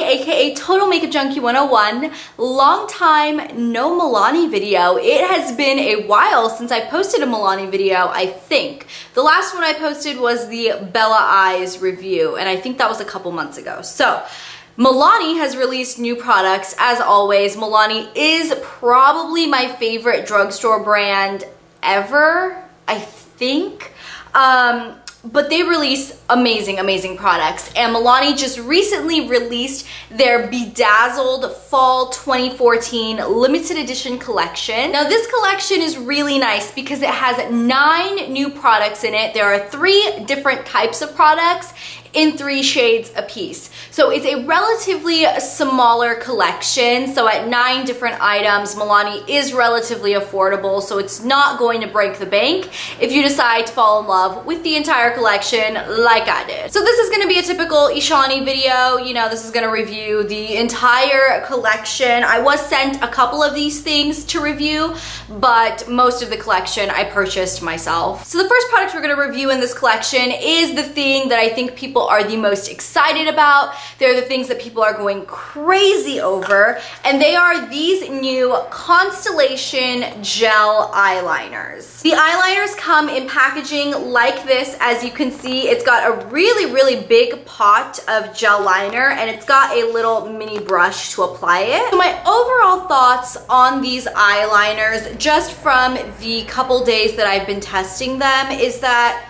aka Total Makeup Junkie 101. Long time no Milani video. It has been a while since I posted a Milani video, I think. The last one I posted was the Bella Eyes review, and I think that was a couple months ago. So Milani has released new products. As always, Milani is probably my favorite drugstore brand ever, I think. But they release amazing products, and Milani just recently released their Bedazzled Fall 2014 limited edition collection. Now this collection is really nice because it has 9 new products in it. There are 3 different types of products in 3 shades apiece. So it's a relatively smaller collection. So at 9 different items, Milani is relatively affordable, so it's not going to break the bank if you decide to fall in love with the entire collection like I did. So this is gonna be a typical Ishani video. You know, this is gonna review the entire collection. I was sent a couple of these things to review, but most of the collection I purchased myself. So the first product we're gonna review in this collection is the thing that I think people are the most excited about. They're the things that people are going crazy over, and they are these new Constellation gel eyeliners. The eyeliners come in packaging like this. As you can see, it's got a really big pot of gel liner, and it's got a little mini brush to apply it. So my overall thoughts on these eyeliners, just from the couple days that I've been testing them, is that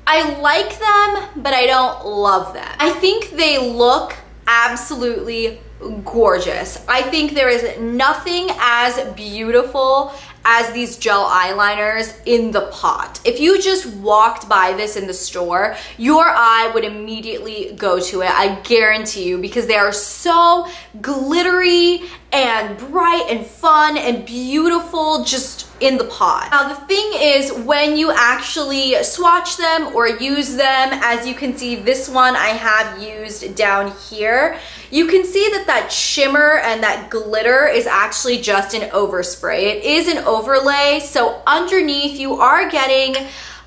I like them, but I don't love them. I think they look absolutely gorgeous. I think there is nothing as beautiful as these gel eyeliners in the pot. If you just walked by this in the store, your eye would immediately go to it, I guarantee you, because they are so glittery and bright and fun and beautiful just in the pot. Now the thing is, when you actually swatch them or use them, as you can see, this one I have used down here, you can see that that shimmer and that glitter is actually just an overspray. It is an overlay, so underneath you are getting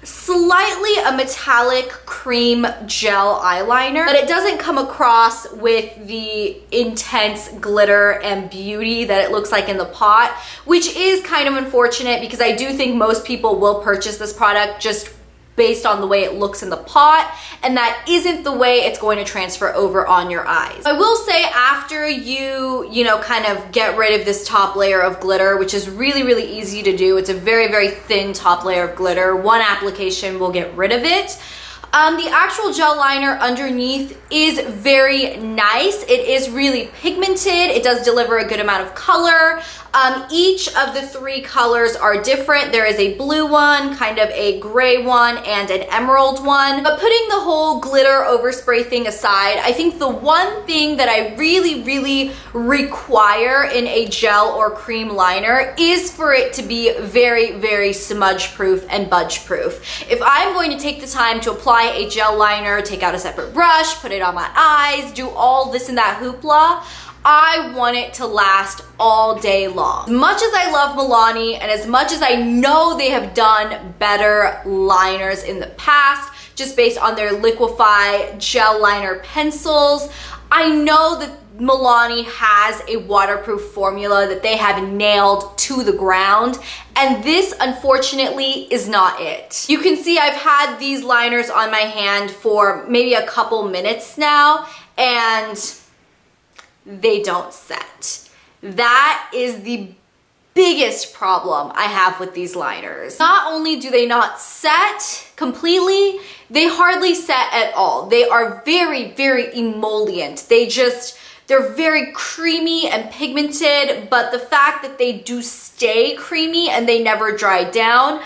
slightly a metallic cream gel eyeliner, but it doesn't come across with the intense glitter and beauty that it looks like in the pot, which is kind of unfortunate because I do think most people will purchase this product just based on the way it looks in the pot, and that isn't the way it's going to transfer over on your eyes. I will say, after you know, kind of get rid of this top layer of glitter, which is really easy to do, it's a very thin top layer of glitter. One application will get rid of it. The actual gel liner underneath is very nice. It is really pigmented. It does deliver a good amount of color. Each of the 3 colors are different. There is a blue one, kind of a gray one, and an emerald one. But putting the whole glitter overspray thing aside, I think the one thing that I really require in a gel or cream liner is for it to be very smudge proof and budge proof. If I'm going to take the time to apply a gel liner, take out a separate brush, put it on my eyes, do all this and that hoopla, I want it to last all day long. As much as I love Milani, and as much as I know they have done better liners in the past, just based on their liquify gel liner pencils, I know that Milani has a waterproof formula that they have nailed to the ground, and this unfortunately is not it. You can see I've had these liners on my hand for maybe a couple minutes now, and they don't set. That is the biggest problem I have with these liners. Not only do they not set completely, they hardly set at all. They are very emollient. They're very creamy and pigmented, but the fact that they do stay creamy and they never dry down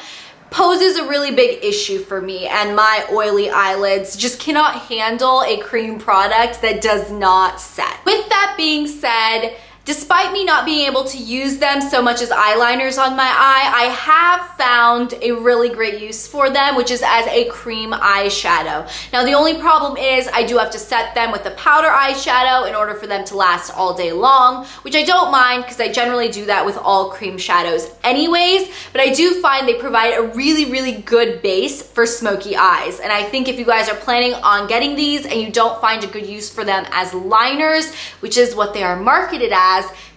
poses a really big issue for me, and my oily eyelids just cannot handle a cream product that does not set. With that being said, Despite me not being able to use them so much as eyeliners on my eye, I have found a really great use for them, which is as a cream eyeshadow. Now the only problem is I do have to set them with a powder eyeshadow in order for them to last all day long, which I don't mind because I generally do that with all cream shadows anyways, but I do find they provide a really, really good base for smoky eyes. And I think if you guys are planning on getting these and you don't find a good use for them as liners, which is what they are marketed as,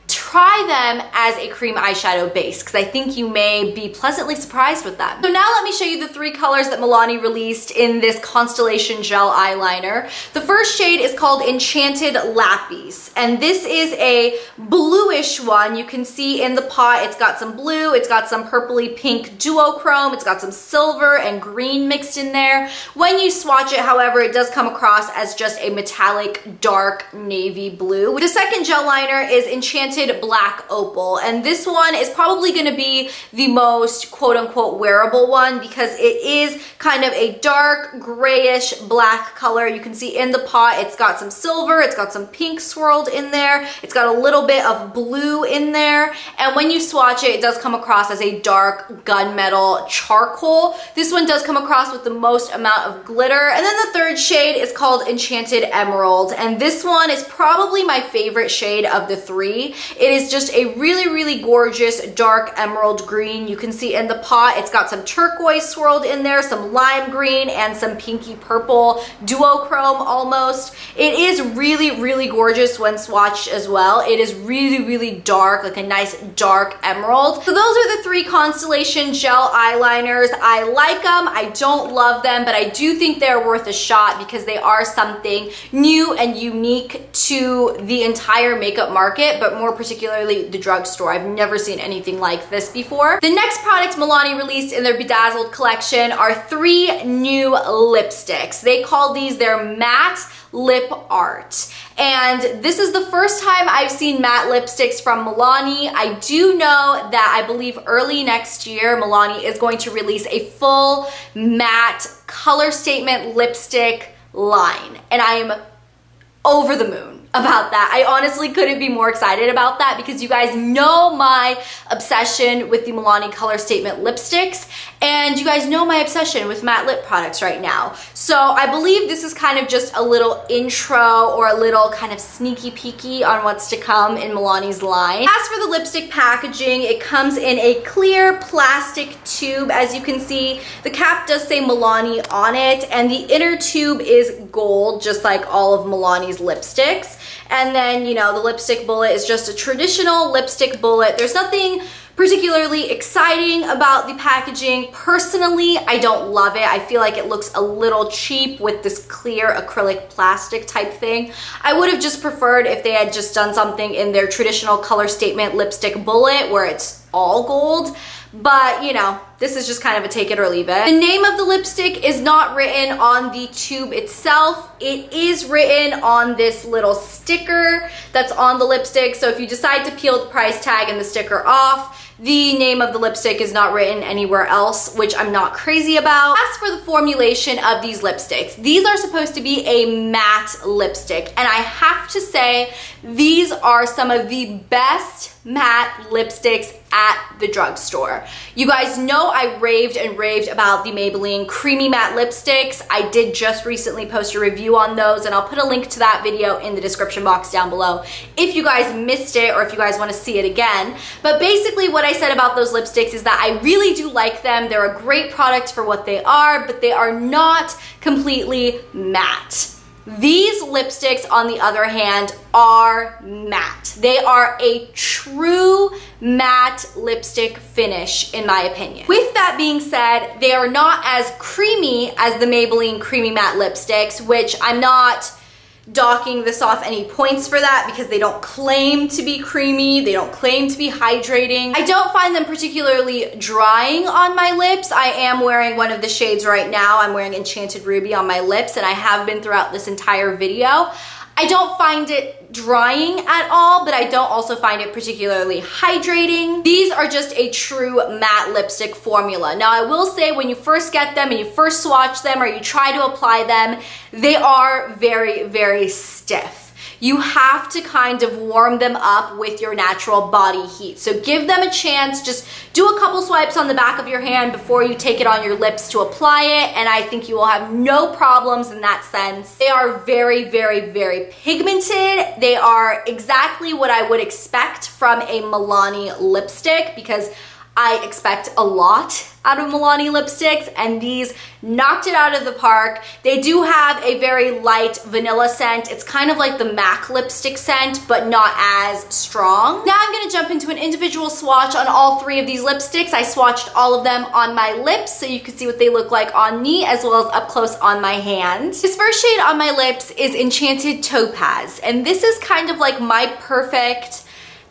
try them as a cream eyeshadow base because I think you may be pleasantly surprised with them. So now let me show you the 3 colors that Milani released in this Constellation gel eyeliner. The first shade is called Enchanted Lapis, and this is a bluish one. You can see in the pot it's got some blue, it's got some purpley pink duochrome, it's got some silver and green mixed in there. When you swatch it, however, it does come across as just a metallic dark navy blue. The second gel liner is Enchanted Black Opal, and this one is probably going to be the most quote-unquote wearable one because it is kind of a dark grayish black color. You can see in the pot it's got some silver, it's got some pink swirled in there, it's got a little bit of blue in there, and when you swatch it, it does come across as a dark gunmetal charcoal. This one does come across with the most amount of glitter. And then the third shade is called Enchanted Emerald, and this one is probably my favorite shade of the 3. It is just a really, really gorgeous dark emerald green. You can see in the pot, it's got some turquoise swirled in there, some lime green, and some pinky purple duochrome almost. It is really, really gorgeous when swatched as well. It is really, really dark, like a nice dark emerald. So those are the 3 Constellation gel eyeliners. I like them, I don't love them, but I do think they're worth a shot because they are something new and unique to the entire makeup market, but more particularly the drugstore. I've never seen anything like this before. The next product Milani released in their Bedazzled collection are 3 new lipsticks. They call these their matte lip art. And this is the first time I've seen matte lipsticks from Milani. I do know that I believe early next year, Milani is going to release a full matte color statement lipstick line. And I am over the moon about that. I honestly couldn't be more excited about that because you guys know my obsession with the Milani color statement lipsticks, and you guys know my obsession with matte lip products right now. So I believe this is kind of just a little intro or a little kind of sneaky peeky on what's to come in Milani's line. As for the lipstick packaging, it comes in a clear plastic tube. As you can see, the cap does say Milani on it, and the inner tube is gold, just like all of Milani's lipsticks. And then, you know, the lipstick bullet is just a traditional lipstick bullet. There's nothing particularly exciting about the packaging. Personally, I don't love it. I feel like it looks a little cheap with this clear acrylic plastic type thing. I would have just preferred if they had just done something in their traditional color statement lipstick bullet where it's all gold. But, you know, this is just kind of a take it or leave it. The name of the lipstick is not written on the tube itself. It is written on this little sticker that's on the lipstick. So if you decide to peel the price tag and the sticker off, the name of the lipstick is not written anywhere else, which I'm not crazy about. As for the formulation of these lipsticks, these are supposed to be a matte lipstick, and I have to say these are some of the best matte lipsticks at the drugstore. You guys know I raved and raved about the Maybelline creamy matte lipsticks. I did just recently post a review on those, and I'll put a link to that video in the description box down below if you guys missed it or if you guys want to see it again. But basically what I said about those lipsticks is that I really do like them. They're a great product for what they are, but they are not completely matte. These lipsticks, on the other hand, are matte. They are a true matte lipstick finish, in my opinion. With that being said, they are not as creamy as the Maybelline Creamy Matte lipsticks, which I'm not docking this off any points for that because they don't claim to be creamy, they don't claim to be hydrating. I don't find them particularly drying on my lips. I am wearing one of the shades right now. I'm wearing Enchanted Ruby on my lips, and I have been throughout this entire video. I don't find it drying at all, but I don't also find it particularly hydrating. These are just a true matte lipstick formula. Now, I will say when you first get them and you first swatch them or you try to apply them, they are very, very stiff. you have to kind of warm them up with your natural body heat. So give them a chance, just do a couple swipes on the back of your hand before you take it on your lips to apply it, and I think you will have no problems in that sense. They are very, very, very pigmented. They are exactly what I would expect from a Milani lipstick, because I expect a lot out of Milani lipsticks, and these knocked it out of the park. They do have a very light vanilla scent. It's kind of like the MAC lipstick scent, but not as strong. Now I'm gonna jump into an individual swatch on all three of these lipsticks. I swatched all of them on my lips so you can see what they look like on me, as well as up close on my hand. This first shade on my lips is Enchanted Topaz, and this is kind of like my perfect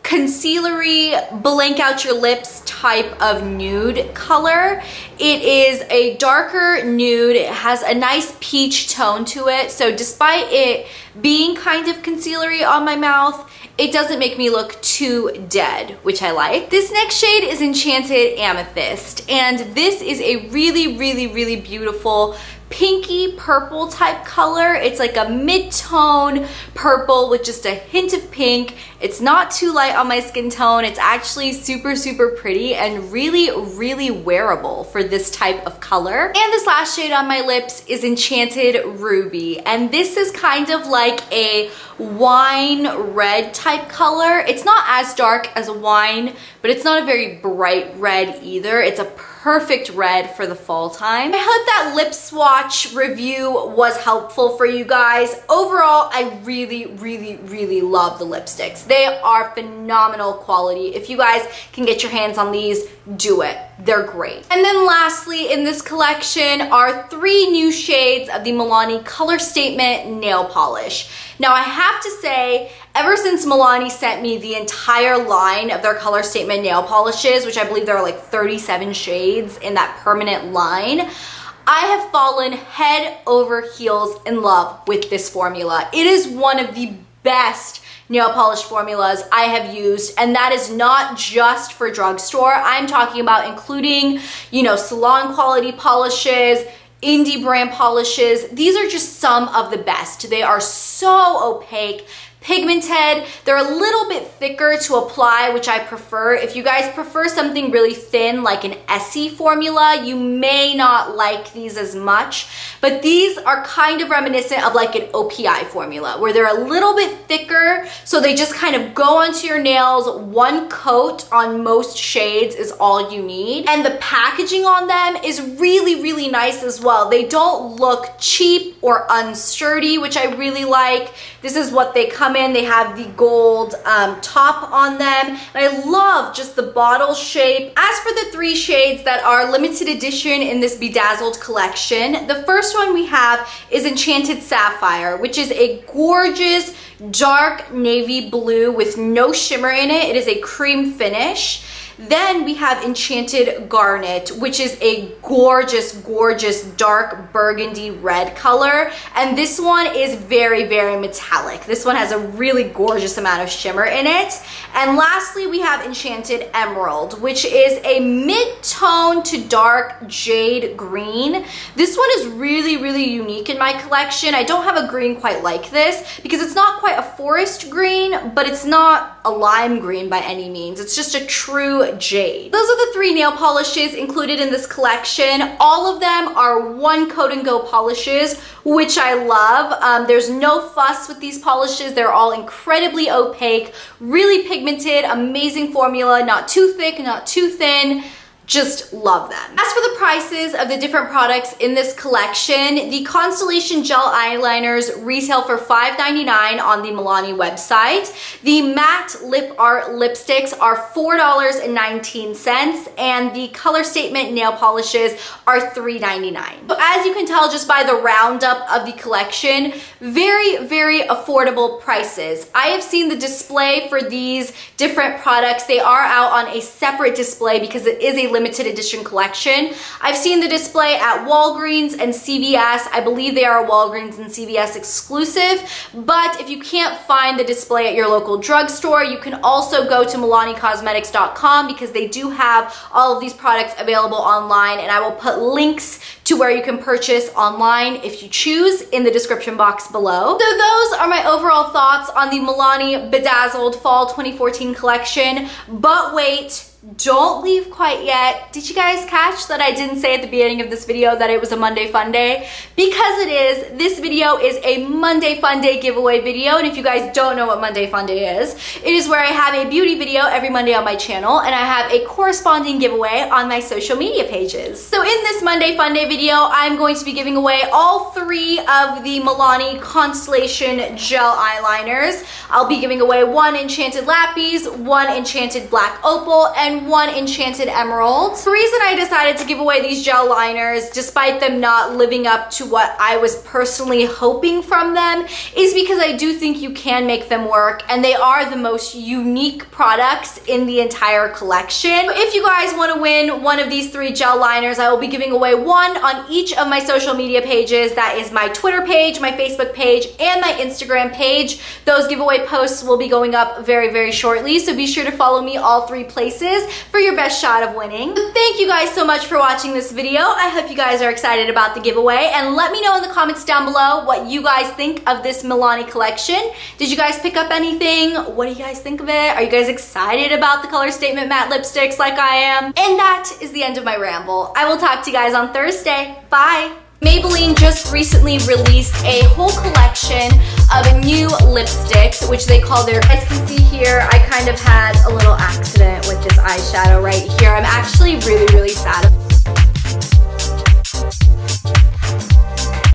concealery, blank out your lips type of nude color. It is a darker nude. It has a nice peach tone to it. So despite it being kind of concealery on my mouth, it doesn't make me look too dead, which I like. This next shade is Enchanted Amethyst, and this is a really, really, really beautiful pinky purple type color. It's like a mid-tone purple with just a hint of pink. It's not too light on my skin tone. It's actually super, super pretty and really, really wearable for this type of color. And this last shade on my lips is Enchanted Ruby, and this is kind of like a wine red type color. It's not as dark as wine, but it's not a very bright red either. It's a perfect red for the fall time. I hope that lip swatch review was helpful for you guys. Overall, I really, really, really love the lipsticks. They are phenomenal quality. If you guys can get your hands on these, do it. They're great. And then lastly in this collection are 3 new shades of the Milani Color Statement Nail Polish. Now I have to say, ever since Milani sent me the entire line of their Color Statement nail polishes, which I believe there are like 37 shades in that permanent line, I have fallen head over heels in love with this formula. It is one of the best nail polish formulas I have used, and that is not just for drugstore. I'm talking about including, you know, salon quality polishes, indie brand polishes. These are just some of the best. They are so opaque, pigmented. They're a little bit thicker to apply, which I prefer. If you guys prefer something really thin like an Essie formula, you may not like these as much, but these are kind of reminiscent of like an OPI formula where they're a little bit thicker, so they just kind of go onto your nails. One coat on most shades is all you need, and the packaging on them is really, really nice as well. They don't look cheap or unsturdy, which I really like. This is what they come in. They have the gold top on them, and I love just the bottle shape. As for the 3 shades that are limited edition in this Bedazzled collection, the first one we have is Enchanted Sapphire, which is a gorgeous dark navy blue with no shimmer in it. It is a cream finish. Then we have Enchanted Garnet, which is a gorgeous, gorgeous dark burgundy red color. And this one is very, very metallic. This one has a really gorgeous amount of shimmer in it. And lastly, we have Enchanted Emerald, which is a mid-tone to dark jade green. This one is really, really unique in my collection. I don't have a green quite like this because it's not quite a forest green, but it's not a lime green by any means. It's just a true jade. Those are the 3 nail polishes included in this collection. All of them are 1 coat and go polishes, which I love. There's no fuss with these polishes. They're all incredibly opaque, really pigmented, amazing formula, not too thick, not too thin. Just love them. As for the prices of the different products in this collection, the Constellation gel eyeliners retail for $5.99 on the Milani website. The matte lip art lipsticks are $4.19, and the Color Statement nail polishes are $3.99. So as you can tell just by the roundup of the collection, very, very affordable prices. I have seen the display for these different products. They are out on a separate display because it is a limited edition collection. I've seen the display at Walgreens and CVS. I believe they are a Walgreens and CVS exclusive, but if you can't find the display at your local drugstore, you can also go to MilaniCosmetics.com because they do have all of these products available online, and I will put links to where you can purchase online if you choose in the description box below. So those are my overall thoughts on the Milani Bedazzled Fall 2014 collection. But wait, don't leave quite yet. Did you guys catch that I didn't say at the beginning of this video that it was a Monday Fun Day? Because it is. This video is a Monday Fun Day giveaway video, and if you guys don't know what Monday Fun Day is, it is where I have a beauty video every Monday on my channel, and I have a corresponding giveaway on my social media pages. So in this Monday Fun Day video, I'm going to be giving away all 3 of the Milani Constellation gel eyeliners. I'll be giving away 1 Enchanted Lapis, 1 Enchanted Black Opal, and 1 Enchanted Emerald. The reason I decided to give away these gel liners, despite them not living up to what I was personally hoping from them, is because I do think you can make them work, and they are the most unique products in the entire collection. If you guys want to win one of these 3 gel liners, I will be giving away 1 on each of my social media pages. That is my Twitter page, my Facebook page, and my Instagram page. Those giveaway posts will be going up very, very shortly, so be sure to follow me all 3 places for your best shot of winning. Thank you guys so much for watching this video. I hope you guys are excited about the giveaway, and let me know in the comments down below what you guys think of this Milani collection. Did you guys pick up anything? What do you guys think of it? Are you guys excited about the Color Statement matte lipsticks like I am? And that is the end of my ramble. I will talk to you guys on Thursday. Bye! Maybelline just recently released a whole collection of new lipsticks, which they call their, as you can see here, I kind of had a little accident with this eyeshadow right here. I'm